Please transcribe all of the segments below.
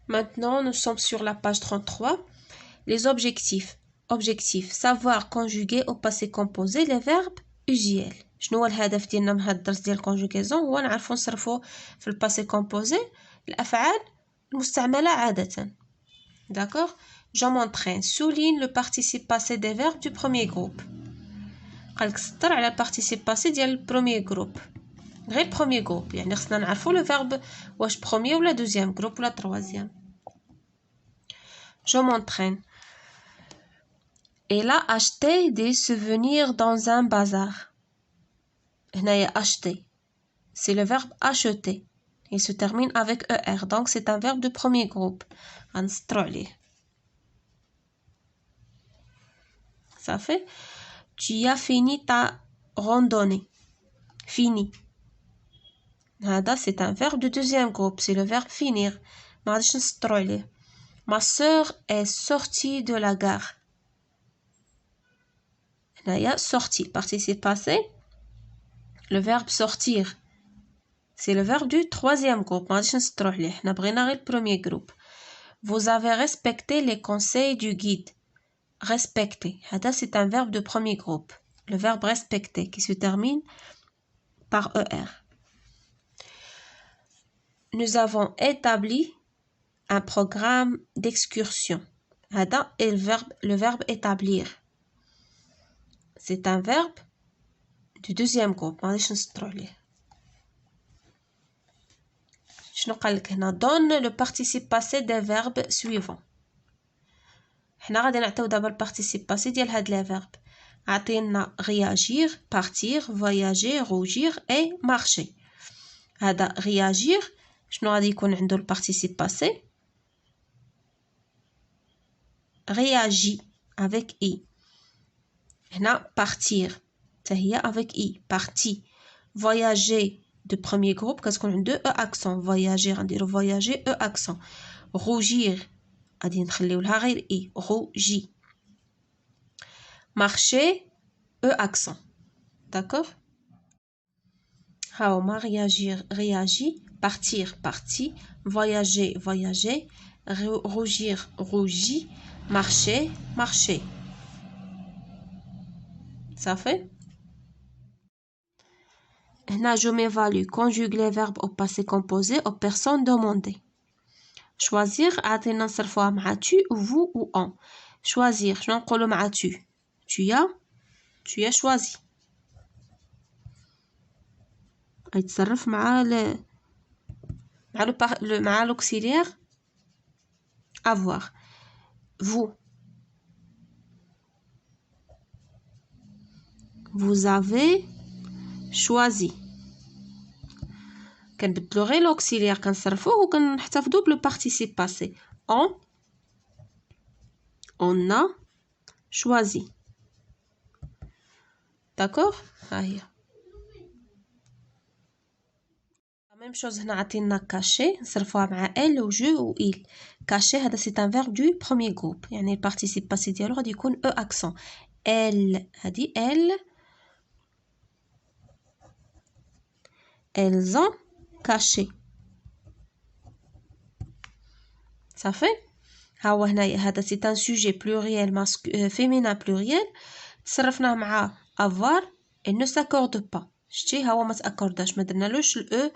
Maintenant, nous sommes sur la page 33. Les objectifs. Objectif, savoir conjuguer au passé composé les verbes usuels. شنو هو الهدف ديالنا من هذا الدرس ديال الكونجوغيزون؟ هو نعرفوا نصرفوا في الباسي كومبوزي الافعال المستعمله عاده. D'accord? Je m'entraîne. Souligne le participe passé des verbes du premier groupe. قالك سطر على البارتيسيب باسي ديال البروميير جروب. غير بروميير جروب، يعني خصنا نعرفوا لو فيرب واش بروميير ولا دوزيام جروب ولا تروازيام. Je m'entraîne. Elle a acheté des souvenirs dans un bazar. هنايا acheter. C'est le verbe acheter. Il se termine avec ER. Donc c'est un verbe de premier groupe. غنسطرو عليه. Ça fait. Tu as fini ta randonnée. Fini. هذا c'est un verbe de deuxième groupe. C'est le verbe finir. ما غاديش نسطرو عليه. Ma sœur est sortie de la gare. هنايا sortie. Participe passé. Le verbe sortir. C'est le verbe du troisième groupe. ما غاديش نسطرو عليه. حنا بغينا غير البروميير جروب. Vous avez respecté les conseils du guide. Respecter. هذا c'est un verbe de premier groupe. Le verbe respecter qui se termine par ER. Nous avons établi un programme d'excursion. هذا est le verbe établir. C'est un verbe du deuxième groupe. ما غاديش نسطرو عليه. شنو قالك هنا؟ donne le participe passé des verbes suivants. حنا غادي نعطيو دابا البارتيسيب باسي ديال هاد لي فيرب. عطينا réagir, partir, voyager, rougir et marcher. هذا réagir شنو غادي يكون عنده البارتيسيب باسي؟ réagit avec i. هنا partir حتى هي avec i. parti. voyager de premier groupe كتكون عنده e accent. voyager غنديرو voyager e accent. rougir غادي نخليو لها غير i. rougi. marcher e accent. D'accord? هاهما réagir réagit. partir parti. voyager voyager. rougir rougi. marcher marcher. Ça fait? هنا je m'évalue. Conjugue les verbes au passé composé aux personnes demandées. choisir عطينا نصرفوها مع tu ou vous ou on. choisir شنو نقولوا مع tu? tu as choisi. يتصرف مع مع l'auxiliaire avoir. vous avez choisi. كنبدلو غير l'auxiliaire كنصرفوه وكنحتفظوا بلو participe passé. on a choisi. d'accord? ها هي même chose هنا عطينا caché نصرفوها مع elle و je و il. caché هذا c'est un verbe du premier groupe يعني البارتيسيب باسي ديالو غادي يكون e accent. elle هذه elles ont caché. ça fait. ها هو هنايا هذا c'est un sujet pluriel féminin pluriel تصرفناه مع avoir. elle ne s'accorde pas. شتي ها هو ما تاكورداش ما درنالوش الاو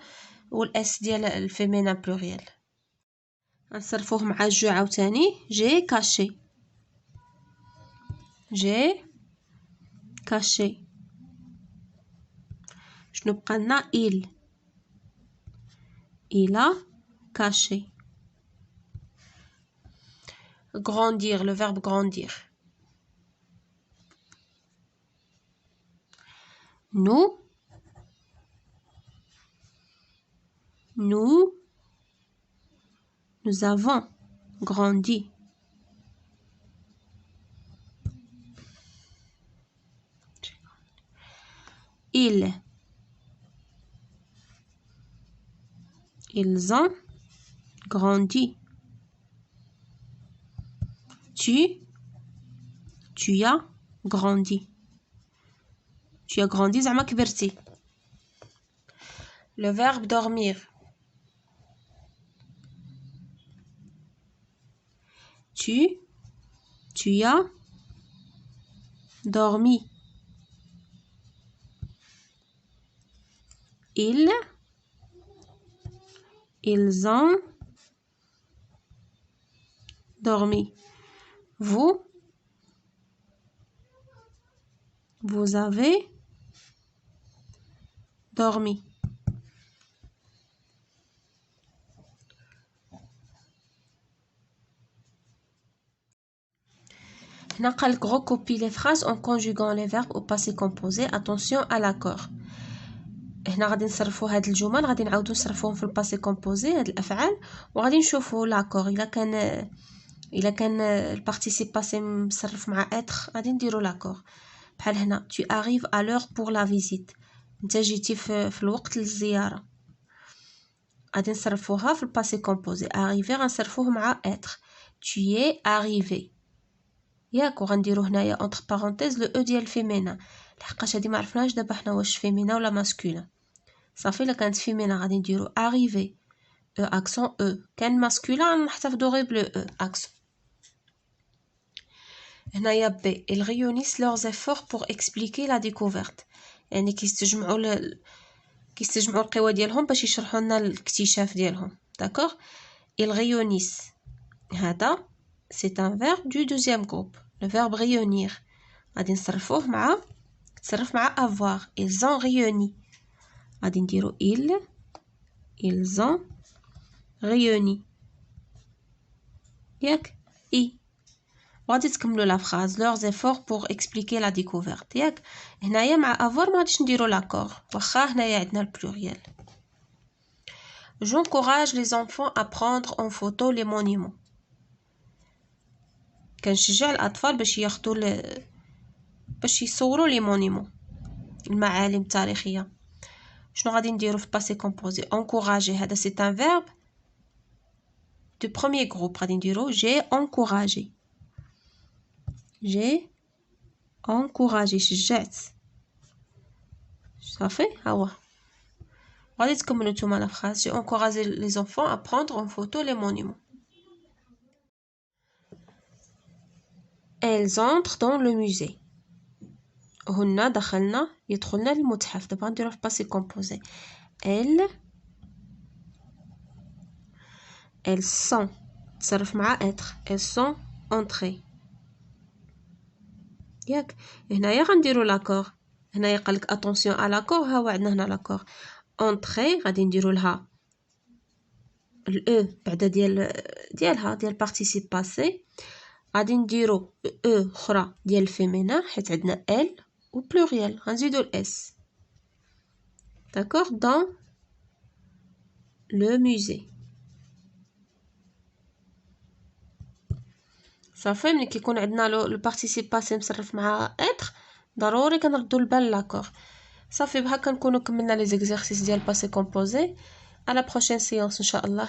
والاس ديال الفيمينا بلوريال. غنصرفوه مع جو عاوتاني. جي كاشي. جي كاشي. شنو بقى لنا؟ il a caché. grandir le verbe grandir. nous avons grandi. ils ont grandi. tu as grandi. tu as grandi زعما كبرتي. le verbe dormir. tu as dormi. Ils ont dormi. Vous avez dormi. هنا قالك recopier les phrases en conjuguant les verbes au passé composé. Attention à l'accord. هنا غادي نصرفوا هاد الجمل، غادي نعاودو نصرفوهم في الباسي كومبوزي هاد الافعال، وغادي نشوفوا لاكور. الا كان البارتيسيب باسي مصرف مع اتر غادي نديرو لاكور. بحال هنا tu arrives à l'heure pour la visite، انت جيتي في الوقت للزياره. غادي نصرفوها في الباسي كومبوزي. arriver غنصرفوه مع اتر tu es arrivé ياك، وغنديرو هنايا entre parenthèses le e ديال فيمينا، لحقاش هادي ما عرفناش دابا حنا واش فيمينا ولا ماسكولين. صافي الا كانت فيمينا غادي نديرو arrivé e accent e، كان ماسكولين نحتفظو غير بلو e accent. هنايا بي ils réunissent leurs efforts pour expliquer la découverte، يعني كيستجمعوا القوى ديالهم باش يشرحوا لنا الاكتشاف ديالهم. داكوغ ils réunissent هذا c'est un verbe du deuxième groupe، le verbe réunir غادي نصرفوه تصرف مع avoir. ils ont réuni غادي نديرو ils ont réuni ياك اي، وغادي تكملوا لا phrase leurs efforts pour expliquer la découverte ياك. هنايا مع avoir ما غاديش نديرو لاكور، واخا هنايا عندنا البلوريال. j'encourage les enfants à prendre en photo les monuments، كنشجع الاطفال باش باش يصوروا لي مونيمون، المعالم التاريخيه. شنو غادي نديرو في باسي كومبوزي؟ encourager هذا c'est un verbe du premier groupe، غادي نديرو j'ai encouragé شجعت. صافي ها هو. غادي تكملوا نتوما لا phrase j'ai encouragé les enfants à prendre en photo les monuments. elles entrent dans le musée، هن يدخلنا للمتحف. دابا نديرو في باسي كومبوزي. elles sont تصرف مع être elles sont entrées ياك. هنايا غنديرو لاكور، هنايا قالك اتونسيون على لاكور، ها هو عندنا هنا لاكور. entrée غادي نديرو لها الاو بعدا ديالها ديال بارتيسيب باسي، غادي نديرو او اخرى ديال الفيمينا حيت عندنا ال و بلوريال، غنزيدو الاس. داكوغ dans le musée. صافي ملي كيكون عندنا لو بارتيسيب باسي مصرف مع اتر ضروري كنردو البال لاكور. صافي بهكا نكونوا كملنا لي زيكزارسيس ديال باسي كومبوزي. على بروشين سيونس ان شاء الله.